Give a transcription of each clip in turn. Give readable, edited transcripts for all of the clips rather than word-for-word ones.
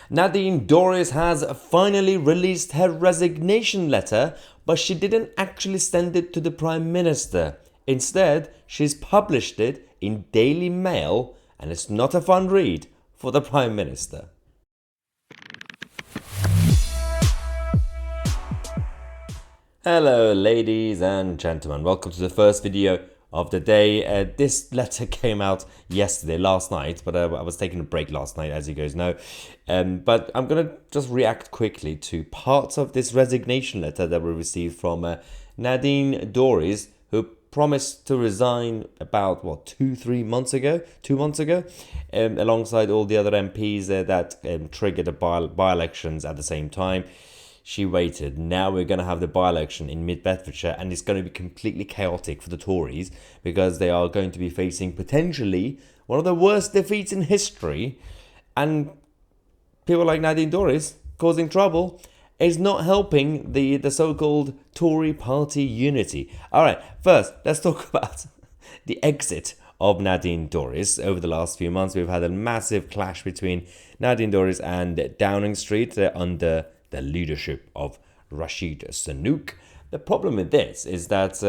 Nadine Dorries has finally released her resignation letter, but she didn't actually send it to the Prime Minister. Instead, she's published it in Daily Mail, and it's not a fun read for the Prime Minister. Hello, ladies and gentlemen. Welcome to the first video of the day. This letter came out last night, but I was taking a break last night, as you guys know. But I'm going to just react quickly to parts of this resignation letter that we received from Nadine Dorries, who promised to resign about, 2 months ago, alongside all the other MPs that triggered the by-elections at the same time. She waited. Now we're going to have the by-election in Mid-Bedfordshire, and it's going to be completely chaotic for the Tories because they are going to be facing potentially one of the worst defeats in history, and people like Nadine Dorries causing trouble is not helping the so-called Tory party unity. All right, first, let's talk about the exit of Nadine Dorries. Over the last few months, we've had a massive clash between Nadine Dorries and Downing Street under the leadership of Rishi Sunak. The problem with this is that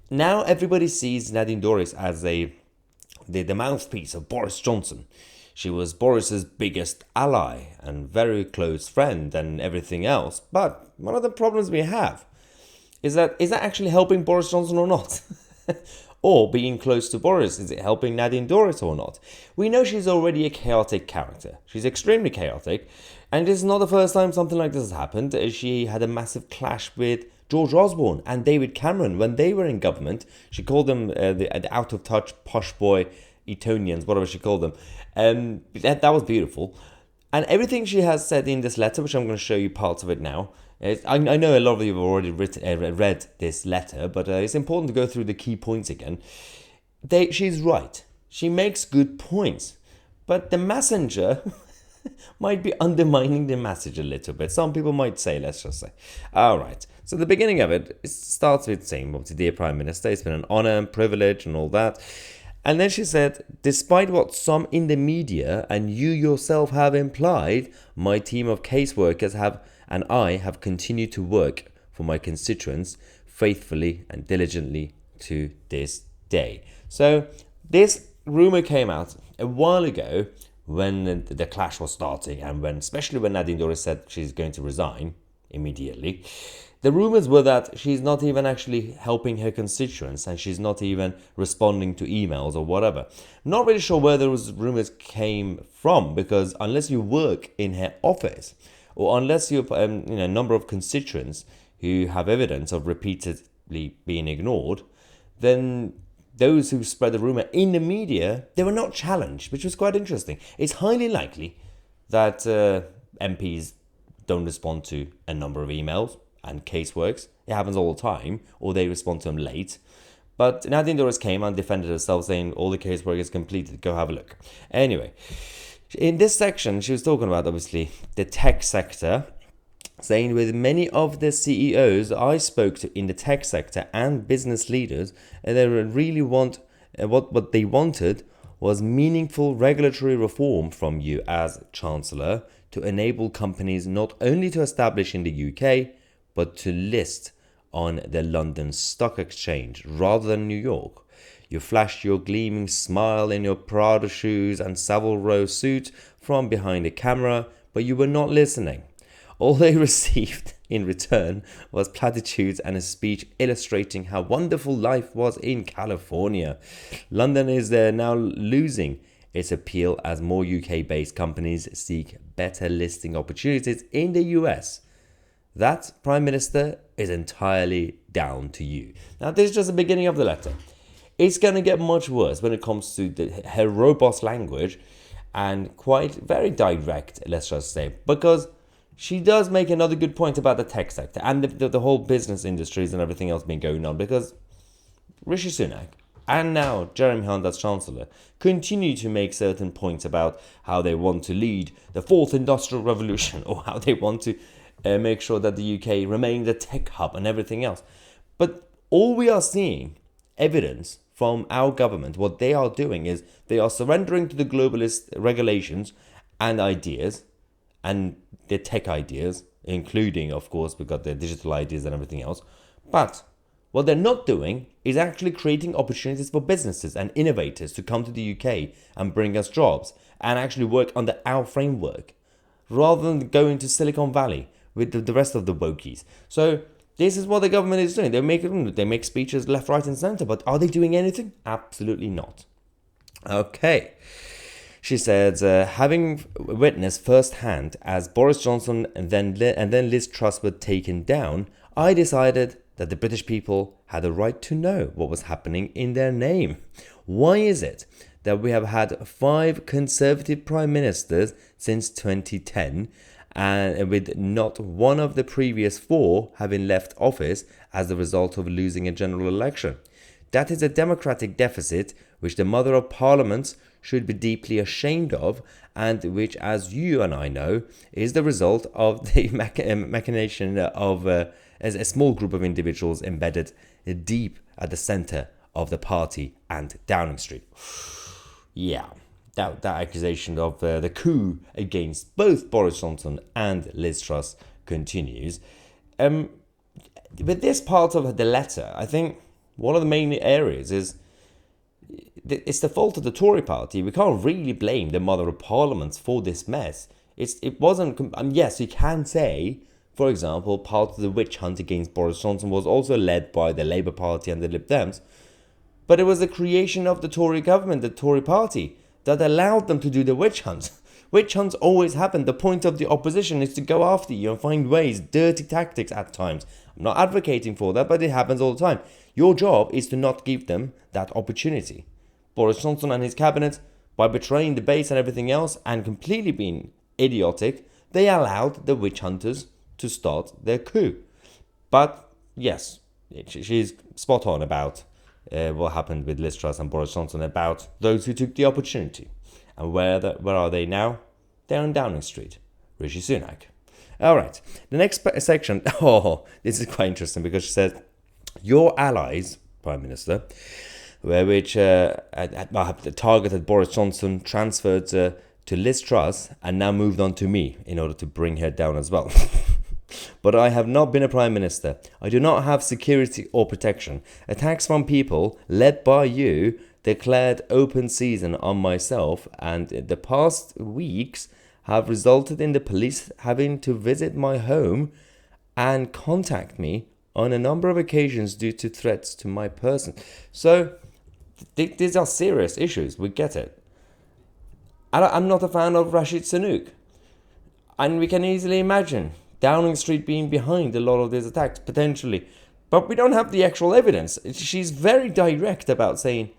now everybody sees Nadine Dorries as the mouthpiece of Boris Johnson. She was Boris's biggest ally and very close friend and everything else. But one of the problems we have is that actually helping Boris Johnson or not? Or being close to Boris, is it helping Nadine Dorries or not? We know she's already a chaotic character. She's extremely chaotic. And this is not the first time something like this has happened. She had a massive clash with George Osborne and David Cameron when they were in government. She called them the out-of-touch posh boy Etonians, whatever she called them. That was beautiful. And everything she has said in this letter, which I'm going to show you parts of it now. I know a lot of you have already read this letter, but it's important to go through the key points again. She's right. She makes good points. But the messenger might be undermining the message a little bit. Some people might say, let's just say. All right. So the beginning of it starts with saying, obviously, dear Prime Minister, it's been an honor and privilege and all that. And then she said, despite what some in the media and you yourself have implied, my team of caseworkers and I have continued to work for my constituents faithfully and diligently to this day. So this rumor came out a while ago when the clash was starting, and especially when Nadine Dorries said she's going to resign immediately. The rumors were that she's not even actually helping her constituents and she's not even responding to emails or whatever. Not really sure where those rumors came from, because unless you work in her office or unless you're a number of constituents who have evidence of repeatedly being ignored, then those who spread the rumor in the media, they were not challenged, which was quite interesting. It's highly likely that MPs don't respond to a number of emails and caseworks. It happens all the time, or they respond to them late. But Nadine Dorries came and defended herself, saying all the casework is completed. Go have a look. Anyway, in this section, she was talking about, obviously, the tech sector, saying with many of the CEOs I spoke to in the tech sector and business leaders, they really want what they wanted was meaningful regulatory reform from you as Chancellor to enable companies not only to establish in the UK, but to list on the London Stock Exchange rather than New York. You flashed your gleaming smile in your Prada shoes and Savile Row suit from behind a camera, but you were not listening. All they received in return was platitudes and a speech illustrating how wonderful life was in California. London is now losing its appeal as more UK-based companies seek better listing opportunities in the US. That, Prime Minister, is entirely down to you. Now, this is just the beginning of the letter. It's going to get much worse when it comes to her robust language and very direct, let's just say, because she does make another good point about the tech sector and the whole business industries and everything else being going on, because Rishi Sunak and now Jeremy Hunt as Chancellor continue to make certain points about how they want to lead the fourth industrial revolution, or how they want to make sure that the UK remains a tech hub and everything else. But all we are seeing evidence from our government, what they are doing is they are surrendering to the globalist regulations and ideas, and their tech ideas, including, of course, we've got their digital ideas and everything else. But what they're not doing is actually creating opportunities for businesses and innovators to come to the UK and bring us jobs and actually work under our framework, rather than going to Silicon Valley with the rest of the wokies. So this is what the government is doing. They make speeches left, right, and centre, but are they doing anything? Absolutely not. Okay. She said, having witnessed firsthand as Boris Johnson and then Liz Truss were taken down, I decided that the British people had a right to know what was happening in their name. Why is it that we have had 5 Conservative Prime Ministers since 2010, and with not one of the previous 4 having left office as a result of losing a general election? That is a democratic deficit which the Mother of Parliaments should be deeply ashamed of, and which, as you and I know, is the result of the machination of a small group of individuals embedded deep at the centre of the party and Downing Street. Yeah, that accusation of the coup against both Boris Johnson and Liz Truss continues. With this part of the letter, I think one of the main areas is it's the fault of the Tory party. We can't really blame the Mother of Parliaments for this mess. It wasn't. Yes, you can say, for example, part of the witch hunt against Boris Johnson was also led by the Labour Party and the Lib Dems, but it was the creation of the Tory government, the Tory party, that allowed them to do the witch hunt. Witch hunts always happen. The point of the opposition is to go after you and find ways, dirty tactics at times. I'm not advocating for that, but it happens all the time. Your job is to not give them that opportunity. Boris Johnson and his cabinet, by betraying the base and everything else and completely being idiotic, they allowed the witch hunters to start their coup. But yes, she's spot on about what happened with Liz Truss and Boris Johnson, about those who took the opportunity. And where are they now? They're on Downing Street. Rishi Sunak. All right. The next section. Oh, this is quite interesting because she said, your allies, Prime Minister, which targeted Boris Johnson, transferred to Liz Truss and now moved on to me in order to bring her down as well. But I have not been a Prime Minister. I do not have security or protection. Attacks from people led by you declared open season on myself, and the past weeks have resulted in the police having to visit my home and contact me on a number of occasions due to threats to my person. So these are serious issues. We get it. I'm not a fan of Rashid Sunak, and we can easily imagine Downing Street being behind a lot of these attacks, potentially. But we don't have the actual evidence. She's very direct about saying,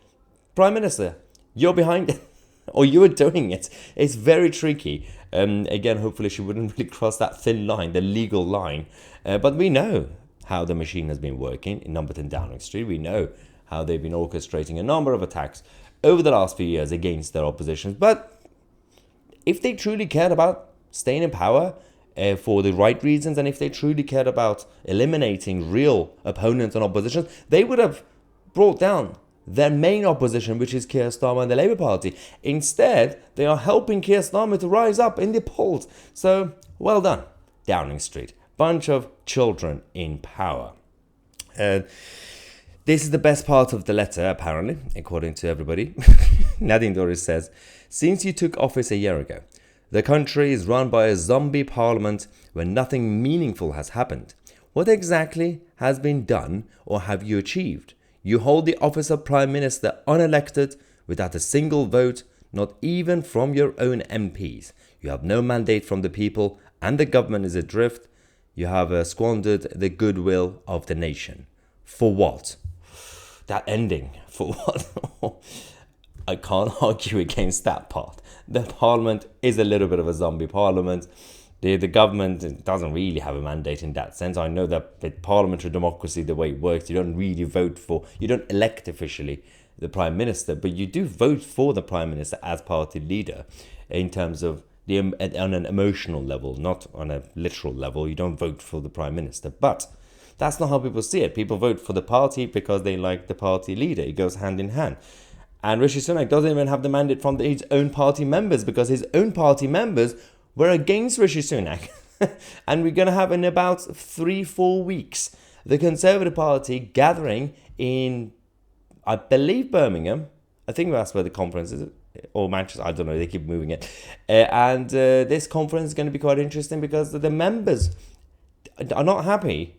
Prime Minister, you're behind it, or you're doing it. It's very tricky. Again, hopefully she wouldn't really cross that thin line, the legal line. But we know how the machine has been working in No. 10 Downing Street. We know how they've been orchestrating a number of attacks over the last few years against their opposition. But if they truly cared about staying in power for the right reasons, and if they truly cared about eliminating real opponents and opposition, they would have brought down their main opposition, which is Keir Starmer and the Labour Party. Instead, they are helping Keir Starmer to rise up in the polls. So, well done, Downing Street. Bunch of children in power. This is the best part of the letter, apparently, according to everybody. Nadine Dorries says, since you took office a year ago, the country is run by a zombie parliament where nothing meaningful has happened. What exactly has been done or have you achieved? You hold the office of Prime Minister unelected, without a single vote, not even from your own MPs. You have no mandate from the people and the government is adrift. You have squandered the goodwill of the nation. For what? That ending, for what? I can't argue against that part. The parliament is a little bit of a zombie parliament. The government doesn't really have a mandate in that sense. I know that with parliamentary democracy, the way it works, you don't really vote for, you don't elect officially the Prime Minister, but you do vote for the Prime Minister as party leader in terms of on an emotional level, not on a literal level. You don't vote for the Prime Minister, but that's not how people see it. People vote for the party because they like the party leader. It goes hand in hand. And Rishi Sunak doesn't even have the mandate from his own party members, because his own party members We're against Rishi Sunak. And we're going to have in about 3-4 weeks the Conservative Party gathering in, I believe, Birmingham. I think that's where the conference is. Or Manchester, I don't know, they keep moving it. And this conference is going to be quite interesting because the members are not happy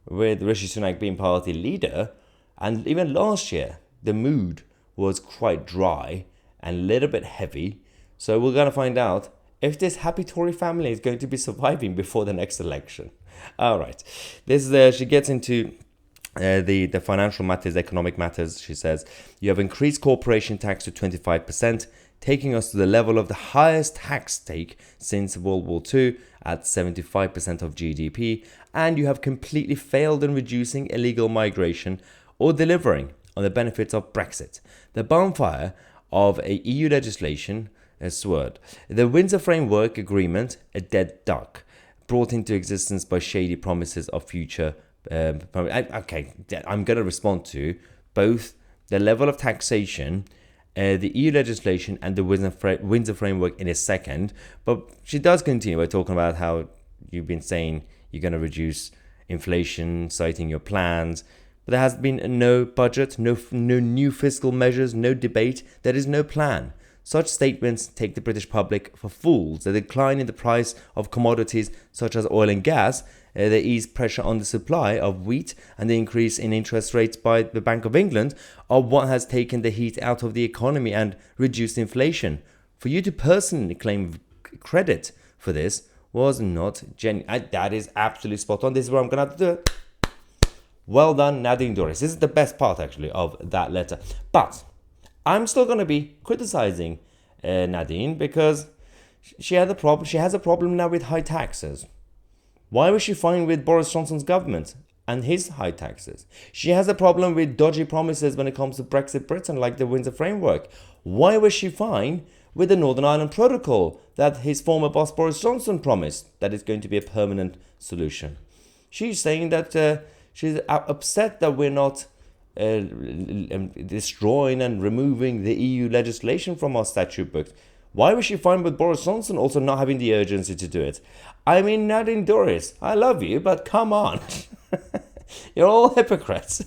with Rishi Sunak being party leader. And even last year, the mood was quite dry and a little bit heavy. So we're going to find out if this happy Tory family is going to be surviving before the next election. All right. This is she gets into the financial matters, economic matters. She says, you have increased corporation tax to 25%, taking us to the level of the highest tax take since World War II at 75% of GDP, and you have completely failed in reducing illegal migration or delivering on the benefits of Brexit. The bonfire of a EU legislation has swerved. The Windsor Framework Agreement, a dead duck, brought into existence by shady promises of future okay, I'm going to respond to both the level of taxation, the EU legislation, and the Windsor Framework in a second. But she does continue by talking about how you've been saying you're going to reduce inflation, citing your plans. But there has been no budget, no new fiscal measures, no debate. There is no plan. Such statements take the British public for fools. The decline in the price of commodities such as oil and gas, the ease pressure on the supply of wheat, and the increase in interest rates by the Bank of England are what has taken the heat out of the economy and reduced inflation. For you to personally claim credit for this was not genuine. That is absolutely spot on. This is where I'm going to have to do it. Well done, Nadine Dorries. This is the best part, actually, of that letter. But I'm still going to be criticizing Nadine because she had a problem. She has a problem now with high taxes. Why was she fine with Boris Johnson's government and his high taxes? She has a problem with dodgy promises when it comes to Brexit Britain, like the Windsor Framework. Why was she fine with the Northern Ireland Protocol that his former boss Boris Johnson promised that it's going to be a permanent solution? She's saying that she's upset that we're not destroying and removing the EU legislation from our statute books. Why was she fine with Boris Johnson also not having the urgency to do it? I mean, Nadine Dorries, I love you, but come on. You're all hypocrites.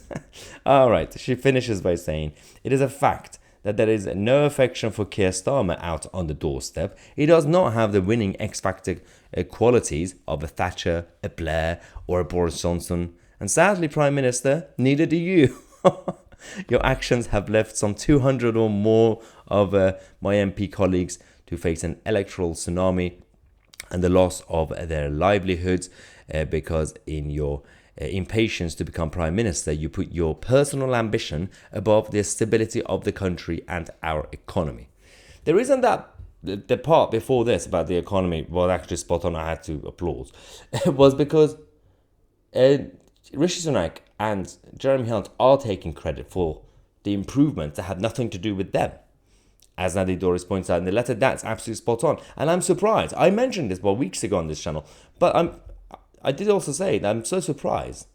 All right, she finishes by saying, it is a fact that there is no affection for Keir Starmer out on the doorstep. He does not have the winning X-Factor qualities of a Thatcher, a Blair, or a Boris Johnson. And sadly, Prime Minister, neither do you. Your actions have left some 200 or more of my MP colleagues to face an electoral tsunami and the loss of their livelihoods because in your impatience to become Prime Minister, you put your personal ambition above the stability of the country and our economy. The reason that the part before this about the economy was actually spot on, I had to applaud, was because Rishi Sunak and Jeremy Hunt are taking credit for the improvements that had nothing to do with them. As Nadine Dorries points out in the letter, that's absolutely spot on. And I'm surprised. I mentioned this weeks ago on this channel, but I did also say that I'm so surprised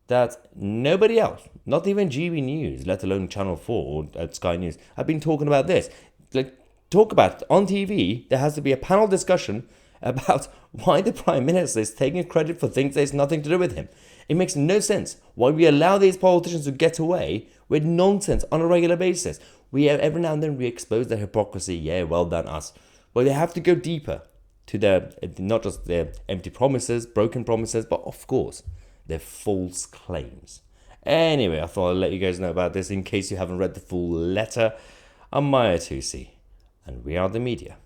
that nobody else, not even GB News, let alone Channel 4 or Sky News, have been talking about this. Like, talk about it. On TV, there has to be a panel discussion about why the Prime Minister is taking credit for things that has nothing to do with him. It makes no sense why we allow these politicians to get away with nonsense on a regular basis. Every now and then we expose their hypocrisy. Yeah, well done us. Well, they have to go deeper to their, not just their empty promises, broken promises, but of course, their false claims. Anyway, I thought I'd let you guys know about this in case you haven't read the full letter. I'm Mahyar Tousi, and we are the media.